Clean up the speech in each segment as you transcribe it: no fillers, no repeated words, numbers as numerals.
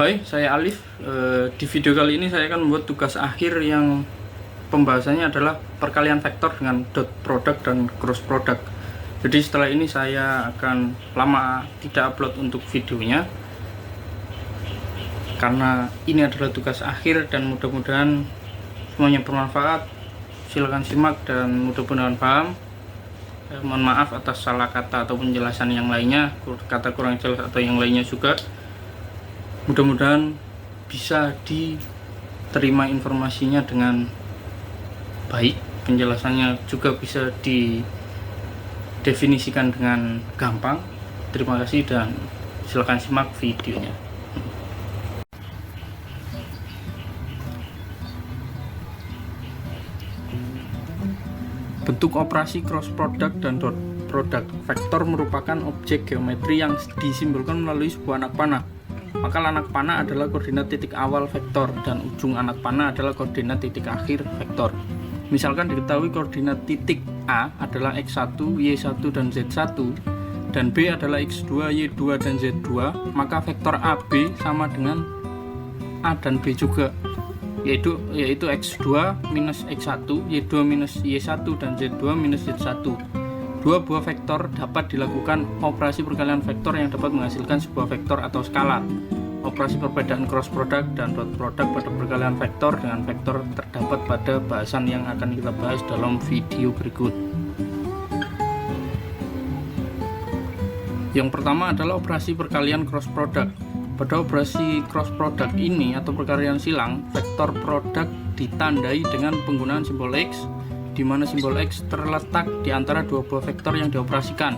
Hai, saya Alif. Di video kali ini saya akan membuat tugas akhir yang pembahasannya adalah perkalian vektor dengan dot product dan cross product. Jadi setelah ini saya akan lama tidak upload untuk videonya karena ini adalah tugas akhir dan mudah-mudahan semuanya bermanfaat. Silakan simak dan mudah-mudahan paham. Mohon maaf atas salah kata atau penjelasan yang lainnya, kata kurang jelas atau yang lainnya juga. Mudah-mudahan bisa diterima informasinya dengan baik, penjelasannya juga bisa didefinisikan dengan gampang. Terima kasih dan silakan simak videonya. Bentuk operasi cross product dan dot product vektor merupakan objek geometri yang disimbolkan melalui sebuah anak panah. Maka anak panah adalah koordinat titik awal vektor dan ujung anak panah adalah koordinat titik akhir vektor. Misalkan diketahui koordinat titik A adalah x1, y1 dan z1 dan B adalah x2, y2 dan z2, maka vektor AB sama dengan A dan B juga, yaitu x2 minus x1, y2 minus y1 dan z2 minus z1. Dua buah vektor dapat dilakukan operasi perkalian vektor yang dapat menghasilkan sebuah vektor atau skalar. Operasi perbedaan cross product dan dot product pada perkalian vektor dengan vektor terdapat pada bahasan yang akan kita bahas dalam video berikut. Yang pertama adalah operasi perkalian cross product. Pada operasi cross product ini atau perkalian silang, vektor produk ditandai dengan penggunaan simbol X, di mana simbol X terletak di antara dua buah vektor yang dioperasikan.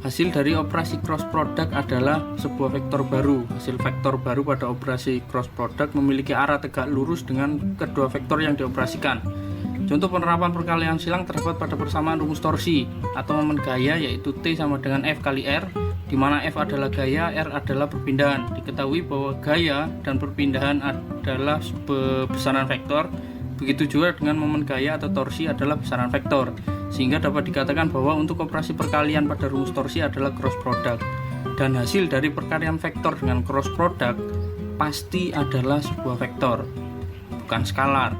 Hasil dari operasi cross product adalah sebuah vektor baru. Hasil vektor baru pada operasi cross product memiliki arah tegak lurus dengan kedua vektor yang dioperasikan. Contoh penerapan perkalian silang terdapat pada persamaan rumus torsi atau momen gaya, yaitu T sama dengan F kali R, di mana F adalah gaya, R adalah perpindahan. Diketahui bahwa gaya dan perpindahan adalah besaran vektor. Begitu juga dengan momen gaya atau torsi adalah besaran vektor, sehingga dapat dikatakan bahwa untuk operasi perkalian pada rumus torsi adalah cross product. Dan hasil dari perkalian vektor dengan cross product pasti adalah sebuah vektor, bukan skalar.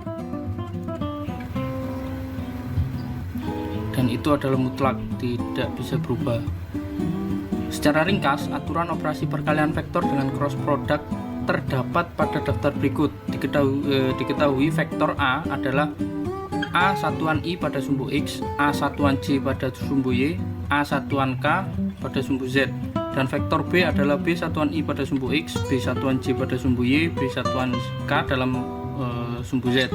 Dan itu adalah mutlak, tidak bisa berubah. Secara ringkas, aturan operasi perkalian vektor dengan cross product terdapat pada daftar berikut. Diketahui vektor A adalah A satuan I pada sumbu X, A satuan J pada sumbu Y, A satuan K pada sumbu Z, dan vektor B adalah B satuan I pada sumbu X, B satuan J pada sumbu Y, B satuan K dalam sumbu Z.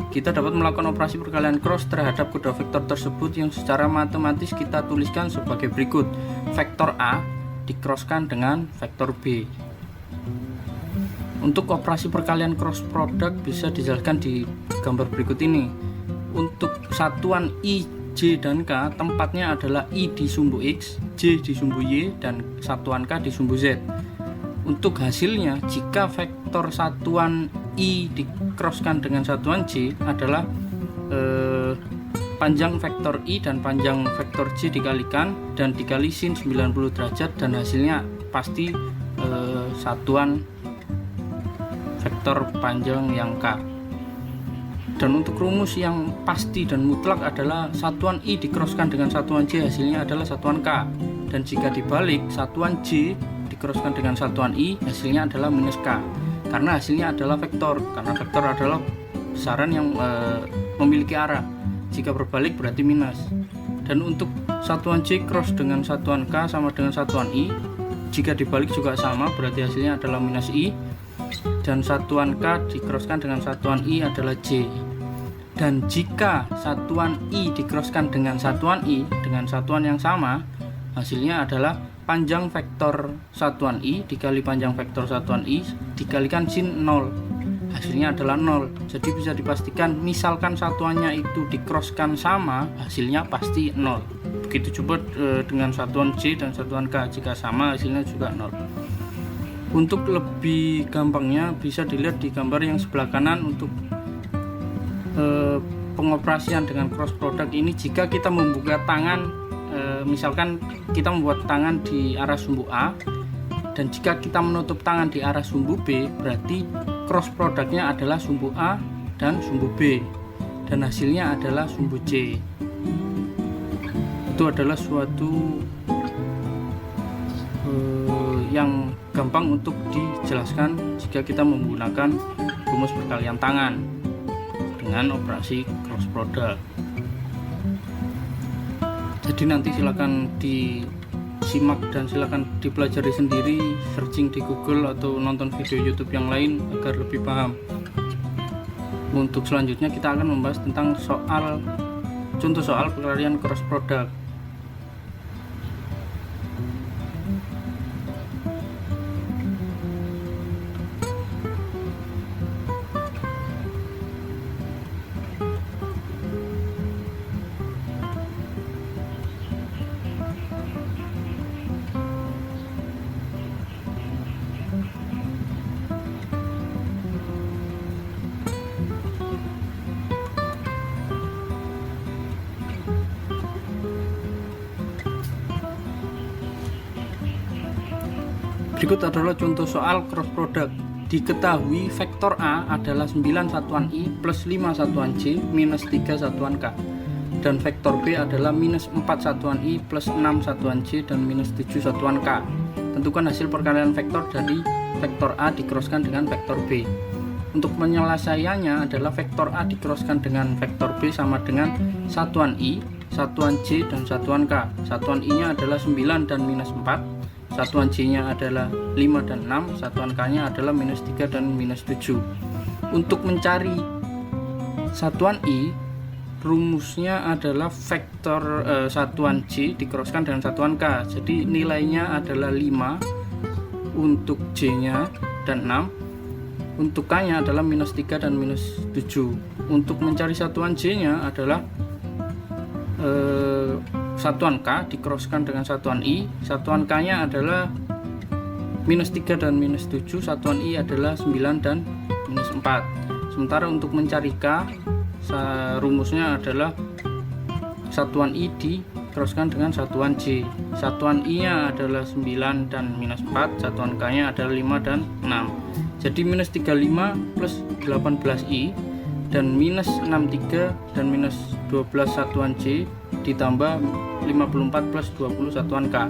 Kita dapat melakukan operasi perkalian cross terhadap kedua vektor tersebut yang secara matematis kita tuliskan sebagai berikut. Vektor A dikrosskan dengan vektor B. Untuk operasi perkalian cross product bisa dijelaskan di gambar berikut ini. Untuk satuan I, J, dan K, tempatnya adalah I di sumbu X, J di sumbu Y, dan satuan K di sumbu Z. Untuk hasilnya, jika vektor satuan I dikrosskan dengan satuan J adalah panjang vektor I dan panjang vektor J dikalikan dan dikali sin 90 derajat, dan hasilnya pasti satuan vektor panjang yang K. Dan untuk rumus yang pasti dan mutlak adalah satuan I dikrosskan dengan satuan J, hasilnya adalah satuan K. Dan jika dibalik, satuan J dikrosskan dengan satuan I, hasilnya adalah minus K. Karena hasilnya adalah vektor, karena vektor adalah besaran yang memiliki arah. Jika berbalik berarti minus. Dan untuk satuan J cross dengan satuan K sama dengan satuan I, jika dibalik juga sama, berarti hasilnya adalah minus I. Dan satuan K dikrosskan dengan satuan I adalah J. Dan jika satuan I dikrosskan dengan satuan I dengan satuan yang sama, hasilnya adalah panjang vektor satuan I dikali panjang vektor satuan I dikalikan sin 0, hasilnya adalah 0. Jadi bisa dipastikan misalkan satuannya itu dikrosskan sama, hasilnya pasti 0. Begitu juga dengan satuan J dan satuan K, jika sama hasilnya juga 0. Untuk lebih gampangnya bisa dilihat di gambar yang sebelah kanan. Untuk pengoperasian dengan cross product ini, jika kita membuka tangan, misalkan kita membuat tangan di arah sumbu A Dan jika kita menutup tangan di arah sumbu B, berarti cross produknya adalah sumbu A dan sumbu B, dan hasilnya adalah sumbu C. Itu adalah suatu yang gampang untuk dijelaskan jika kita menggunakan rumus perkalian tangan dengan operasi cross product. Jadi nanti silakan disimak dan silakan dipelajari sendiri, searching di Google atau nonton video YouTube yang lain agar lebih paham. Untuk selanjutnya kita akan membahas tentang contoh soal perkalian cross product. Berikut adalah contoh soal cross product. Diketahui vektor A adalah 9 satuan I plus 5 satuan J minus 3 satuan K, dan vektor B adalah minus 4 satuan I plus 6 satuan J dan minus 7 satuan K. Tentukan hasil perkalian vektor dari vektor A dikroskan dengan vektor B. Untuk penyelesaiannya adalah vektor A dikroskan dengan vektor B sama dengan satuan I, satuan J, dan satuan K. Satuan I-nya adalah 9 dan minus 4, satuan J-nya adalah 5 dan 6, satuan K-nya adalah minus 3 dan minus 7. Untuk mencari satuan I, rumusnya adalah vektor satuan J dikroskan dengan satuan K. Jadi nilainya adalah 5 untuk J-nya dan 6. Untuk K-nya adalah minus 3 dan minus 7. Untuk mencari satuan J-nya adalah satuan K dikroskan dengan satuan I, satuan K-nya adalah minus 3 dan minus 7, satuan I adalah 9 dan minus 4. Sementara untuk mencari K, rumusnya adalah satuan I dikroskan dengan satuan J. Satuan I-nya adalah 9 dan minus 4, satuan K-nya adalah 5 dan 6. Jadi minus 35 plus 18I dan minus 63 dan minus 12 satuan J ditambah 54 plus 20 satuan K.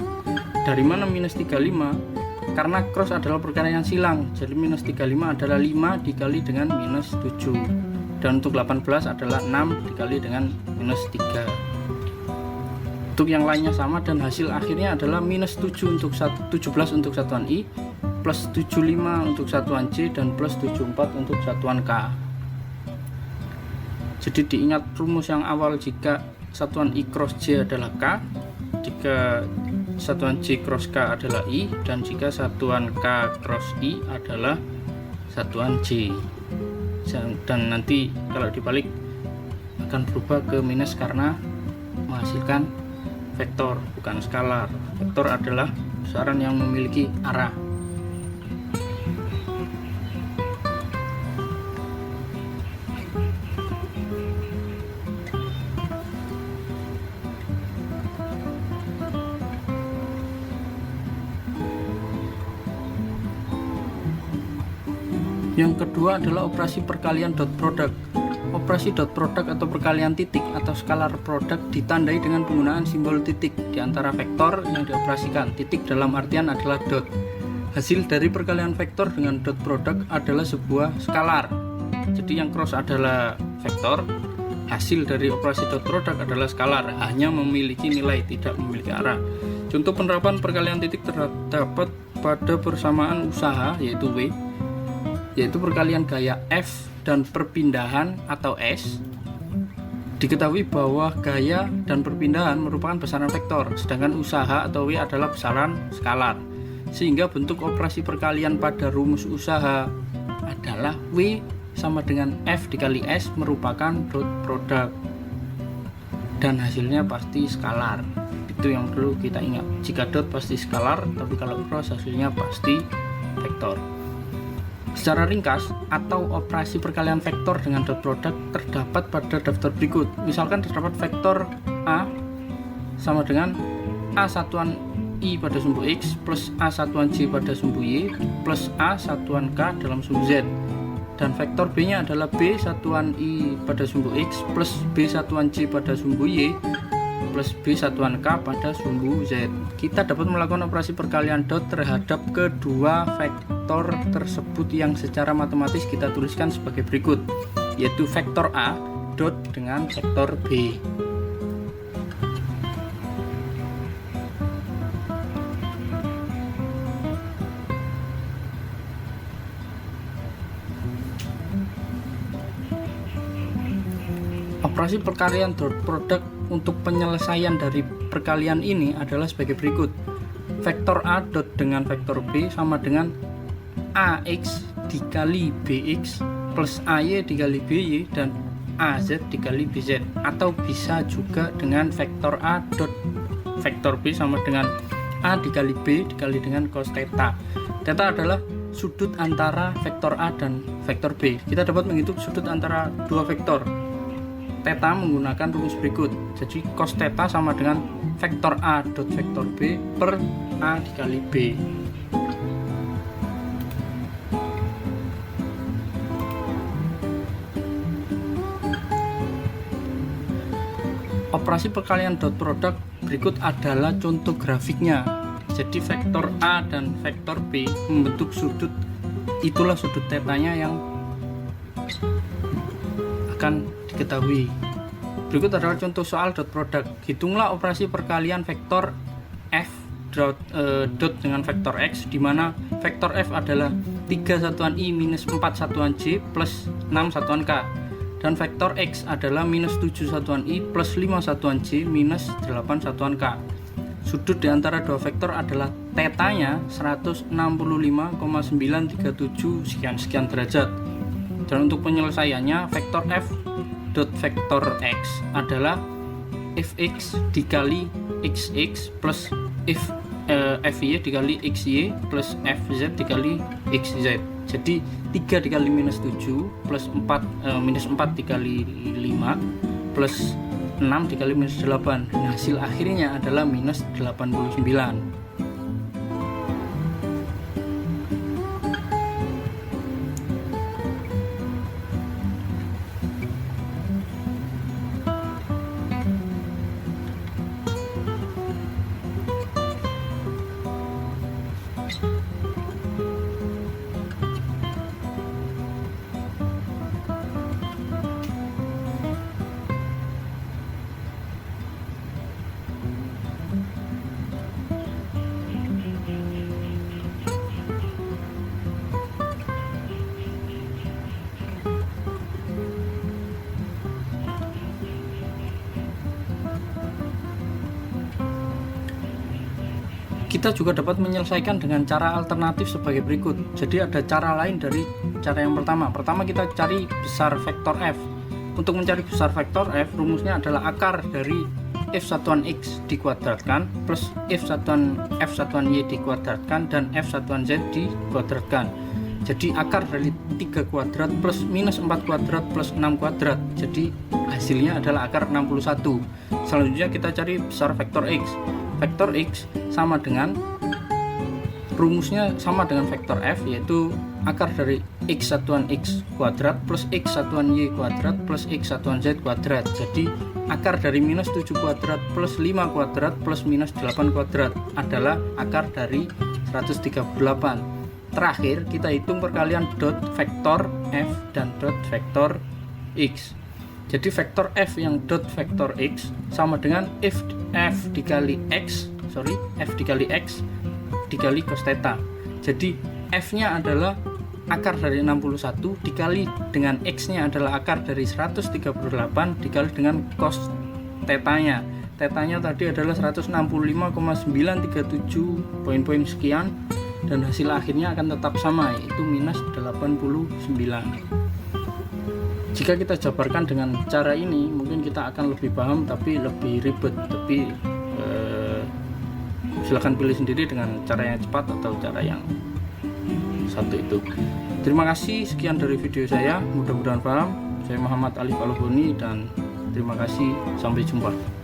Dari mana minus 35? Karena cross adalah perkalian silang, jadi minus 35 adalah 5 dikali dengan minus 7, dan untuk 18 adalah 6 dikali dengan minus 3. Untuk yang lainnya sama, dan hasil akhirnya adalah minus 17 untuk satuan I, plus 75 untuk satuan J, dan plus 74 untuk satuan K. Jadi diingat rumus yang awal, jika satuan I cross J adalah K, jika satuan J cross K adalah I, dan jika satuan K cross I adalah satuan J. Dan nanti kalau dibalik akan berubah ke minus karena menghasilkan vektor, bukan skalar. Vektor adalah besaran yang memiliki arah. Yang kedua adalah operasi perkalian dot product. Operasi dot product atau perkalian titik atau scalar product ditandai dengan penggunaan simbol titik di antara vektor yang dioperasikan. Titik dalam artian adalah dot. Hasil dari perkalian vektor dengan dot product adalah sebuah skalar. Jadi yang cross adalah vektor, hasil dari operasi dot product adalah skalar, hanya memiliki nilai, tidak memiliki arah. Contoh penerapan perkalian titik terdapat pada persamaan usaha, yaitu W, yaitu perkalian gaya F dan perpindahan atau S. Diketahui bahwa gaya dan perpindahan merupakan besaran vektor, sedangkan usaha atau W adalah besaran skalar. Sehingga bentuk operasi perkalian pada rumus usaha adalah W sama dengan F dikali S merupakan dot product, dan hasilnya pasti skalar. Itu yang perlu kita ingat. Jika dot pasti skalar, tapi kalau cross hasilnya pasti vektor. Secara ringkas, atau operasi perkalian vektor dengan dot product terdapat pada daftar berikut. Misalkan terdapat vektor A sama dengan A satuan I pada sumbu X plus A satuan J pada sumbu Y plus A satuan K dalam sumbu Z. Dan vektor B nya adalah B satuan I pada sumbu X plus B satuan J pada sumbu Y plus B satuan K pada sumbu Z. Kita dapat melakukan operasi perkalian dot terhadap kedua vektor tersebut yang secara matematis kita tuliskan sebagai berikut, yaitu vektor A dot dengan vektor B. Operasi perkalian dot produk untuk penyelesaian dari perkalian ini adalah sebagai berikut. Vektor A dot dengan vektor B sama dengan AX dikali BX plus AY dikali BY dan AZ dikali BZ. Atau bisa juga dengan vektor A dot vektor B sama dengan A dikali B dikali dengan cos theta. Theta adalah sudut antara vektor A dan vektor B. Kita dapat menghitung sudut antara dua vektor theta menggunakan rumus berikut. Jadi cos theta sama dengan vektor A dot vektor B per A dikali B. Operasi perkalian dot produk berikut adalah contoh grafiknya. Jadi vektor A dan vektor B membentuk sudut, itulah sudut tetanya yang akan diketahui. Berikut adalah contoh soal dot produk. Hitunglah operasi perkalian vektor F dot dengan vektor X, di mana vektor F adalah 3 satuan I minus 4 satuan J plus 6 satuan K, dan vektor X adalah minus 7 satuan I plus 5 satuan J minus 8 satuan K. Sudut di antara dua vektor adalah tetanya 165,937 sekian derajat. Dan untuk penyelesaiannya, vektor F dot vektor X adalah fx dikali xx plus fy dikali xy plus fz dikali xz. Jadi 3 dikali minus 7 plus 4 minus 4 dikali 5 plus 6 dikali minus 8, dan hasil akhirnya adalah minus 89. Kita juga dapat menyelesaikan dengan cara alternatif sebagai berikut. Jadi ada cara lain dari cara yang pertama. Pertama kita cari besar vektor F. Untuk mencari besar vektor F, rumusnya adalah akar dari F satuan X dikuadratkan plus F satuan Y dikuadratkan dan F satuan Z dikuadratkan. Jadi akar dari 3 kuadrat plus minus 4 kuadrat plus 6 kuadrat. Jadi hasilnya adalah akar 61. Selanjutnya kita cari besar vektor X. Vektor X sama dengan rumusnya sama dengan vektor F, yaitu akar dari X satuan X kuadrat plus X satuan Y kuadrat plus X satuan Z kuadrat. Jadi akar dari minus 7 kuadrat plus 5 kuadrat plus minus 8 kuadrat adalah akar dari 138. Terakhir kita hitung perkalian dot vektor F dan dot vektor X. Jadi vektor F yang dot vektor X sama dengan F dikali X dikali cos theta. Jadi F nya adalah akar dari 61 dikali dengan X nya adalah akar dari 138 dikali dengan cos tetanya. Tetanya tadi adalah 165,937 poin-poin sekian, dan hasil akhirnya akan tetap sama, yaitu minus 89. Jika kita jabarkan dengan cara ini, mungkin kita akan lebih paham tapi lebih ribet. Tapi silahkan pilih sendiri dengan cara yang cepat atau cara yang satu itu. Terima kasih, sekian dari video saya, mudah-mudahan paham. Saya Muhammad Alif Al-Huni dan terima kasih, sampai jumpa.